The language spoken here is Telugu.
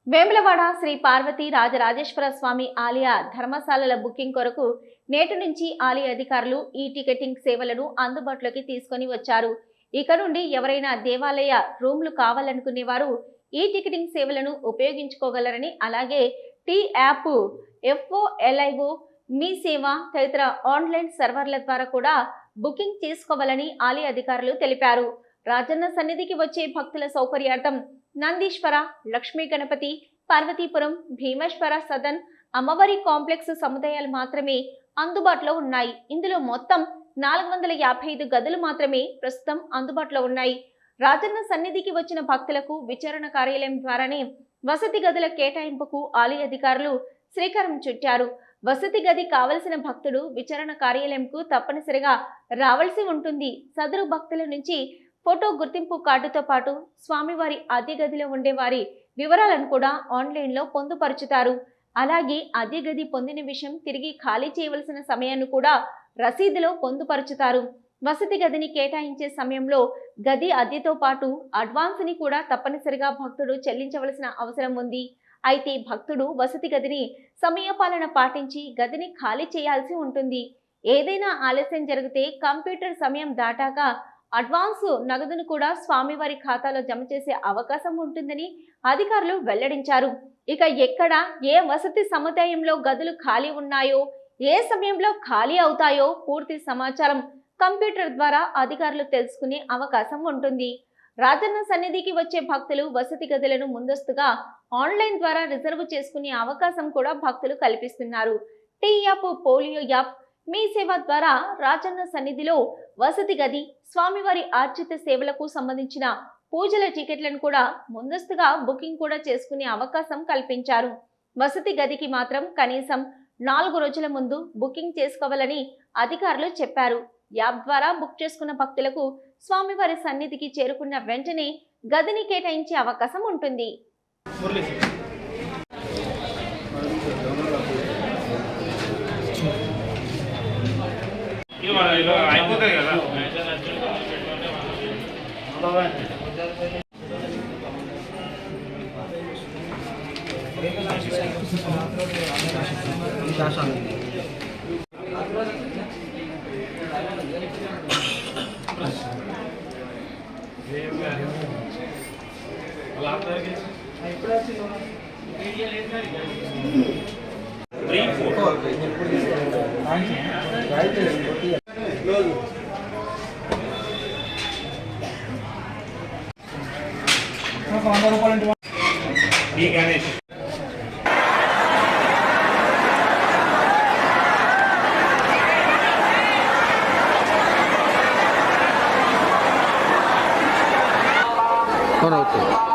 వేములవాడ శ్రీ పార్వతీ రాజరాజేశ్వర స్వామి ఆలయ ధర్మశాలల బుకింగ్ కొరకు నేటి నుంచి ఆలయ అధికారులు ఈ టికెటింగ్ సేవలను అందుబాటులోకి తీసుకొని వచ్చారు. ఇక నుండి ఎవరైనా దేవాలయ రూమ్లు కావాలనుకునేవారు ఈ టికెటింగ్ సేవలను ఉపయోగించుకోగలరని, అలాగే టీ యాప్, FOLIO, మీ సేవ తదితర ఆన్లైన్ సర్వర్ల ద్వారా కూడా బుకింగ్ చేసుకోవాలని ఆలయ అధికారులు తెలిపారు. రాజన్న సన్నిధికి వచ్చే భక్తుల సౌకర్యార్థం నందీశ్వర, లక్ష్మీ గణపతి, పార్వతీపురం, భీమేశ్వర సదన్, అమ్మవారి కాంప్లెక్స్ సముదాయాలు మాత్రమే అందుబాటులో ఉన్నాయి. ఇందులో మొత్తం 455 గదులు మాత్రమే ప్రస్తుతం అందుబాటులో ఉన్నాయి. రాజన్న సన్నిధికి వచ్చిన భక్తులకు విచారణ కార్యాలయం ద్వారానే వసతి గదుల కేటాయింపుకు ఆలయ అధికారులు శ్రీకారం చుట్టారు. వసతి గది కావలసిన భక్తుడు విచారణ కార్యాలయంకు తప్పనిసరిగా రావాల్సి ఉంటుంది. సదరు భక్తుల నుంచి ఫోటో గుర్తింపు కార్డుతో పాటు స్వామివారి అద్దె గదిలో ఉండే వారి వివరాలను కూడా ఆన్లైన్లో పొందుపరుచుతారు. అలాగే అద్దె గది పొందిన విషయం తిరిగి ఖాళీ చేయవలసిన సమయాన్ని కూడా రసీదులో పొందుపరుచుతారు. వసతి గదిని కేటాయించే సమయంలో గది అద్దెతో పాటు అడ్వాన్స్ని కూడా తప్పనిసరిగా భక్తుడు చెల్లించవలసిన అవసరం ఉంది. అయితే భక్తుడు వసతి గదిని సమయపాలన పాటించి గదిని ఖాళీ చేయాల్సి ఉంటుంది. ఏదైనా ఆలస్యం జరిగితే కంప్యూటర్ సమయం దాటాక అడ్వాన్స్ నగదును కూడా స్వామివారి ఖాతాలో జమ చేసే అవకాశం ఉంటుందని అధికారులు వెల్లడించారు. ఇక ఎక్కడ ఏ వసతి సముదాయంలో గదులు ఖాళీ ఉన్నాయో, ఏ సమయంలో ఖాళీ అవుతాయో పూర్తి సమాచారం కంప్యూటర్ ద్వారా అధికారులు తెలుసుకునే అవకాశం ఉంటుంది. రాజన్న సన్నిధికి వచ్చే భక్తులు వసతి గదులను ముందస్తుగా ఆన్లైన్ ద్వారా రిజర్వ్ చేసుకునే అవకాశం కూడా భక్తులు కల్పిస్తున్నారు. టీ యాప్, పోలియో యాప్, మీ సేవ ద్వారా రాజన్న సన్నిధిలో వసతి గది, స్వామివారి ఆర్జిత సేవలకు సంబంధించిన పూజల టికెట్లను కూడా ముందస్తుగా బుకింగ్ కూడా చేసుకునే అవకాశం కల్పించారు. వసతి గదికి మాత్రం కనీసం 4 రోజుల ముందు బుకింగ్ చేసుకోవాలని అధికారులు చెప్పారు. యాప్ ద్వారా బుక్ చేసుకున్న భక్తులకు స్వామివారి సన్నిధికి చేరుకున్న వెంటనే గదిని కేటాయించే అవకాశం ఉంటుంది. అయిపోతుంది కదా. గణేష్ कौन होते